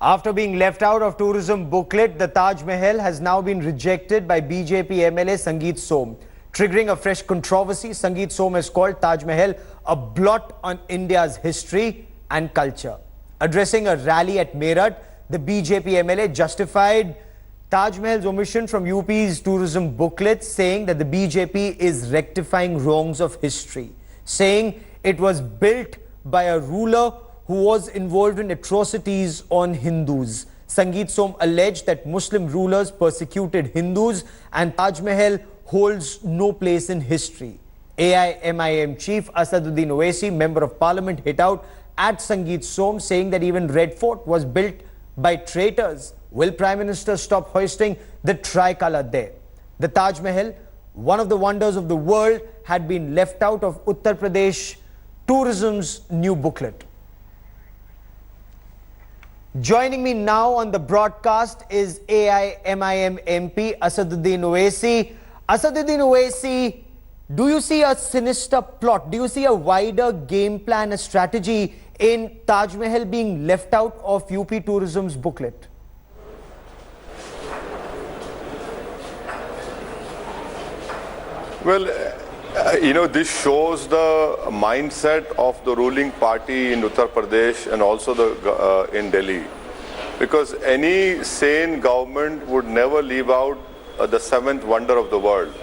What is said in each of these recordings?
After being left out of tourism booklet, the Taj Mahal has now been rejected by BJP MLA Sangeet Som. Triggering a fresh controversy, Sangeet Som has called Taj Mahal a blot on India's history and culture. Addressing a rally at Meerut, the BJP MLA justified Taj Mahal's omission from UP's tourism booklet, saying that the BJP is rectifying wrongs of history, saying it was built by a ruler who was involved in atrocities on Hindus. Sangeet Som alleged that Muslim rulers persecuted Hindus and Taj Mahal holds no place in history. AIMIM chief Asaduddin Owaisi, member of parliament, hit out at Sangeet Som, saying that even Red Fort was built by traitors. Will Prime Minister stop hoisting the tricolour there? The Taj Mahal, one of the wonders of the world, had been left out of Uttar Pradesh tourism's new booklet. Joining me now on the broadcast is AIMIM MP Asaduddin Owaisi. Asaduddin Owaisi, do you see a sinister plot? Do you see a wider game plan, a strategy in Taj Mahal being left out of UP tourism's booklet? Well, this shows the mindset of the ruling party in Uttar Pradesh and also in Delhi. Because any sane government would never leave out the seventh wonder of the world.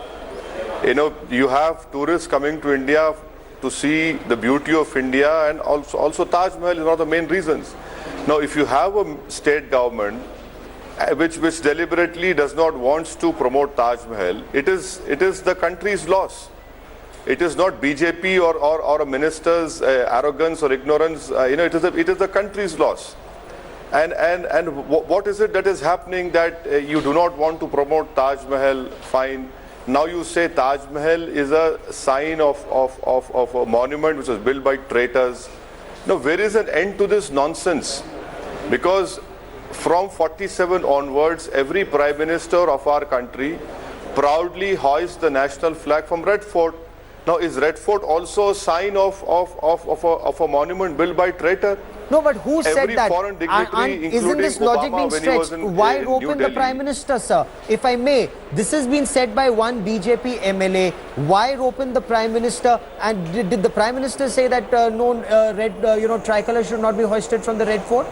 You have tourists coming to India to see the beauty of India, and also Taj Mahal is one of the main reasons. Now, if you have a state government which deliberately does not want to promote Taj Mahal, it is the country's loss. It is not BJP or a minister's arrogance or ignorance. It is the country's loss. And what is it that is happening that you do not want to promote Taj Mahal? Fine. Now you say Taj Mahal is a sign of a monument which was built by traitors. Now, where is an end to this nonsense? Because from 47 onwards, every Prime Minister of our country proudly hoists the national flag from Red Fort. Now, is Red Fort also a sign of a monument built by traitor? No, but who said Every that? foreign dignitary, Isn't this logic being stretched? Why rope in the Delhi. Prime Minister, sir? If I may, this has been said by one BJP MLA. Why rope in the Prime Minister? And did the Prime Minister say that red tricolour should not be hoisted from the Red Fort?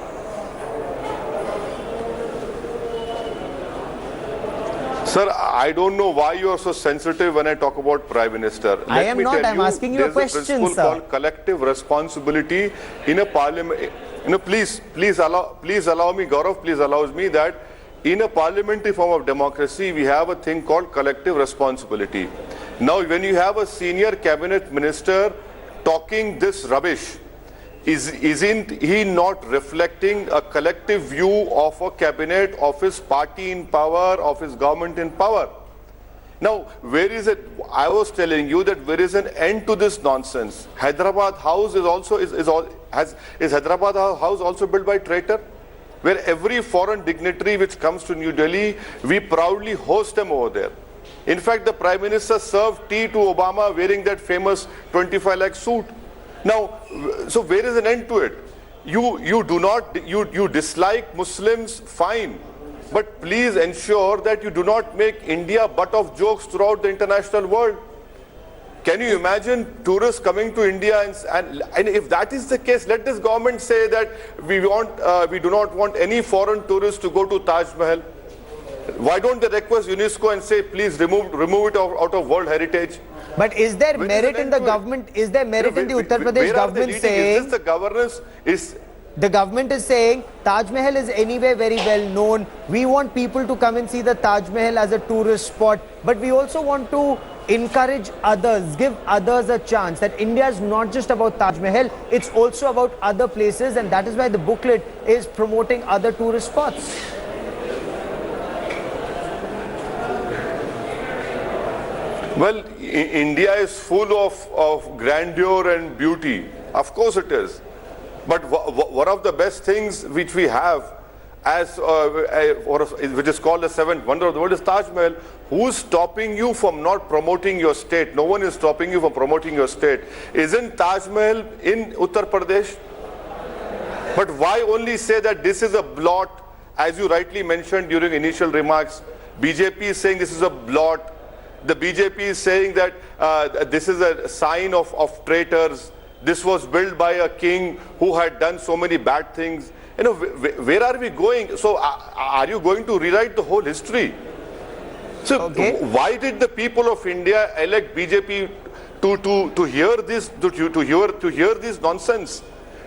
Sir, I don't know why you are so sensitive when I talk about Prime Minister. I am not. I'm asking you a question, sir. There's a principle called collective responsibility in a parliament. Please allow me, Gaurav, please allow me that in a parliamentary form of democracy, we have a thing called collective responsibility. Now, when you have a senior cabinet minister talking this rubbish, isn't he not reflecting a collective view of a cabinet, of his party in power, of his government in power? Now, where is it? I was telling you that there is an end to this nonsense. Hyderabad House is Hyderabad House also built by traitor? Where every foreign dignitary which comes to New Delhi, we proudly host them over there. In fact, the Prime Minister served tea to Obama wearing that famous 25 lakh suit. Now, so where is an end to it? You dislike Muslims, fine, but please ensure that you do not make India butt of jokes throughout the international world. Can you imagine tourists coming to India and if that is the case, let this government say that we do not want any foreign tourists to go to Taj Mahal. Why don't they request UNESCO and say, please remove it out of World Heritage? But is there merit in the government? Is there merit in the Uttar Pradesh government saying? Is this the governance? The government is saying Taj Mahal is anyway very well known. We want people to come and see the Taj Mahal as a tourist spot. But we also want to encourage others, give others a chance. That India is not just about Taj Mahal, it's also about other places. And that is why the booklet is promoting other tourist spots. Well, India is full of grandeur and beauty. Of course it is. But one of the best things which we have, which is called the seventh wonder of the world, is Taj Mahal. Who's stopping you from not promoting your state? No one is stopping you from promoting your state. Isn't Taj Mahal in Uttar Pradesh? But why only say that this is a blot, as you rightly mentioned during initial remarks? BJP is saying this is a blot. The BJP is saying that this is a sign of traitors. This was built by a king who had done so many bad things. You know, where are we going? So are you going to rewrite the whole history? So why did the people of India elect BJP to hear this, to hear this nonsense,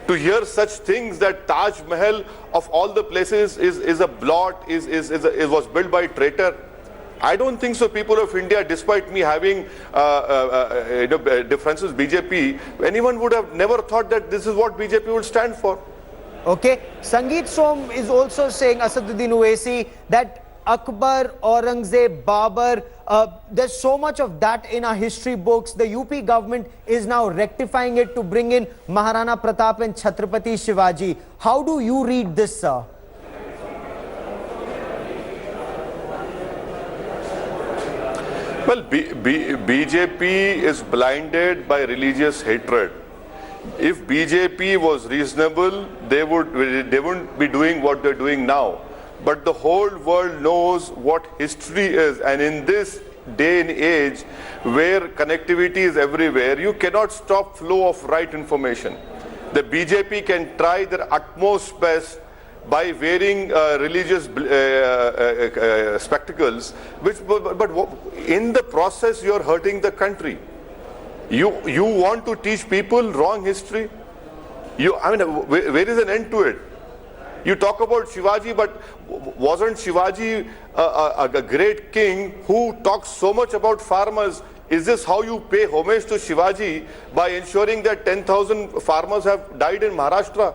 to hear such things that Taj Mahal of all the places is a blot, it was built by a traitor? I don't think so. People of India, despite me having differences with BJP, anyone would have never thought that this is what BJP would stand for. Okay, Sangeet Som is also saying, Asaduddin Owaisi, that Akbar, Aurangzeb, Babur, there's so much of that in our history books. The UP government is now rectifying it to bring in Maharana Pratap and Chhatrapati Shivaji. How do you read this, sir? Well, BJP is blinded by religious hatred. If BJP was reasonable, they wouldn't be doing what they're doing now. But the whole world knows what history is, and in this day and age where connectivity is everywhere, you cannot stop flow of right information. The BJP can try their utmost best by wearing religious spectacles, but in the process you are hurting the country. You want to teach people wrong history? I mean, where is an end to it? You talk about Shivaji, but wasn't Shivaji a great king who talks so much about farmers? Is this how you pay homage to Shivaji, by ensuring that 10,000 farmers have died in Maharashtra?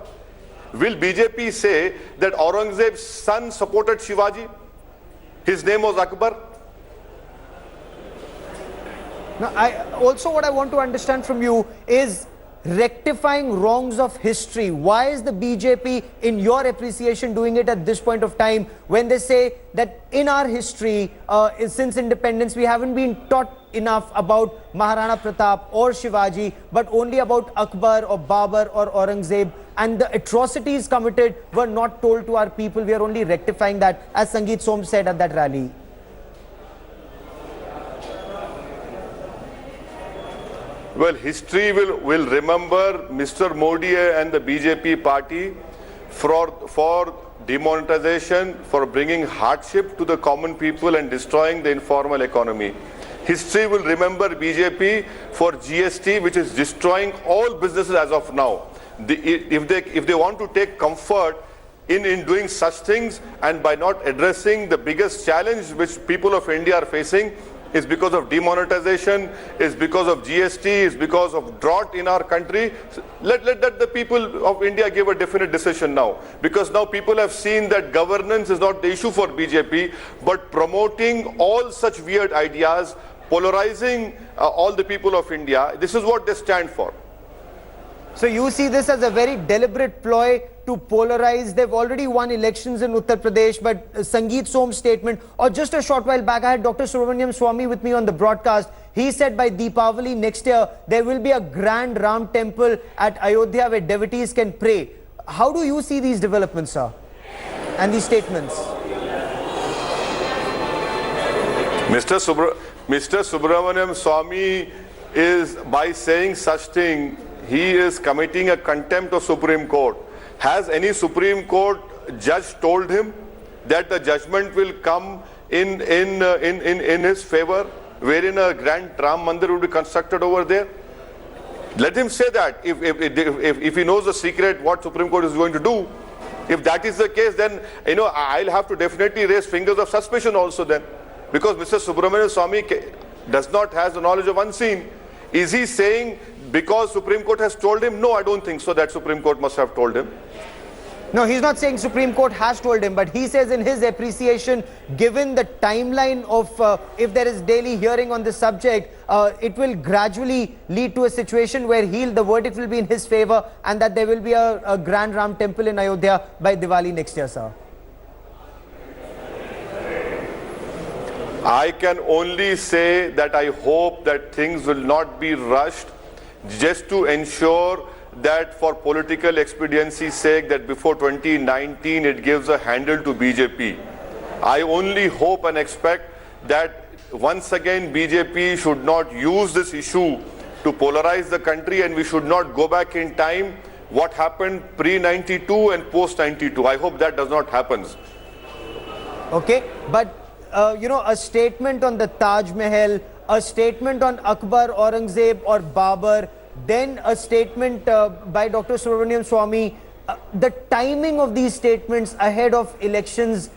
Will BJP say that Aurangzeb's son supported Shivaji? His name was Akbar? Now, what I want to understand from you is rectifying wrongs of history. Why is the BJP, in your appreciation, doing it at this point of time, when they say that in our history, since independence, we haven't been taught enough about Maharana Pratap or Shivaji, but only about Akbar or Babur or Aurangzeb, and the atrocities committed were not told to our people? We are only rectifying that, as Sangeet Som said at that rally. Well, history will remember Mr. Modi and the BJP party for demonetization, for bringing hardship to the common people and destroying the informal economy. History will remember BJP for GST, which is destroying all businesses as of now. If they want to take comfort in doing such things, and by not addressing the biggest challenge which people of India are facing, is because of demonetization, is because of GST, is because of drought in our country. Let the people of India give a definite decision now. Because now people have seen that governance is not the issue for BJP, but promoting all such weird ideas, polarizing all the people of India. This is what they stand for. So you see this as a very deliberate ploy to polarize. They've already won elections in Uttar Pradesh, but Sangeet Som's statement, or just a short while back, I had Dr. Subramaniam Swamy with me on the broadcast. He said by Deepavali next year, there will be a grand Ram temple at Ayodhya where devotees can pray. How do you see these developments, sir, and these statements? Mr. Subramaniam Swamy is, by saying such thing, he is committing a contempt of Supreme Court. Has any Supreme Court judge told him that the judgment will come in his favor, wherein a grand Ram Mandir will be constructed over there? Let him say that. If he knows the secret what Supreme Court is going to do, if that is the case, then I'll have to definitely raise fingers of suspicion also then, because Mr. Subramanian Swamy does not have the knowledge of unseen. Is he saying because Supreme Court has told him? No, I don't think so that Supreme Court must have told him. No, he's not saying Supreme Court has told him, but he says in his appreciation, given the timeline of if there is daily hearing on this subject, it will gradually lead to a situation where the verdict will be in his favor, and that there will be a grand Ram temple in Ayodhya by Diwali next year, sir. I can only say that I hope that things will not be rushed just to ensure that for political expediency's sake that before 2019 it gives a handle to BJP. I only hope and expect that once again BJP should not use this issue to polarize the country, and we should not go back in time what happened pre-92 and post-92. I hope that does not happen. Okay, but you know, a statement on the Taj Mahal, a statement on Akbar, Aurangzeb or Babur, then a statement by Dr. Subramanian Swamy, the timing of these statements ahead of elections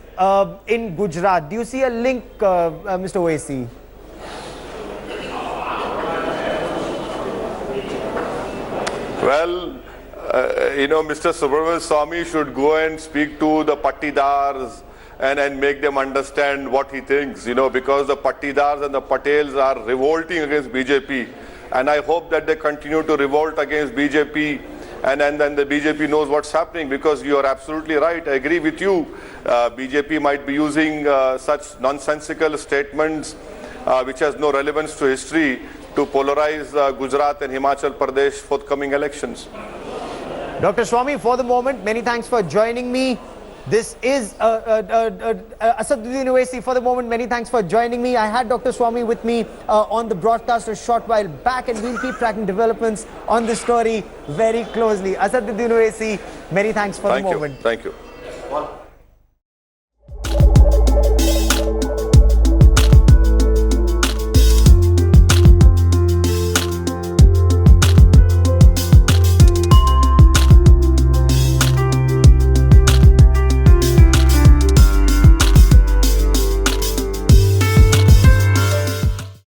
in Gujarat. Do you see a link, Mr. Owaisi? Well, you know, Mr. Subramanian Swamy should go and speak to the Pattidars and make them understand what he thinks, you know, because the Pattidars and the Patels are revolting against BJP. And I hope that they continue to revolt against BJP, and then the BJP knows what's happening, because you are absolutely right. I agree with you. BJP might be using such nonsensical statements which has no relevance to history to polarize Gujarat and Himachal Pradesh forthcoming elections. Dr. Swamy, for the moment, many thanks for joining me. This is Asaduddin Owaisi. For the moment, many thanks for joining me. I had Dr. Swamy with me on the broadcast a short while back, and we'll keep tracking developments on this story very closely. Asaduddin Owaisi, many thanks for the moment. Thank you.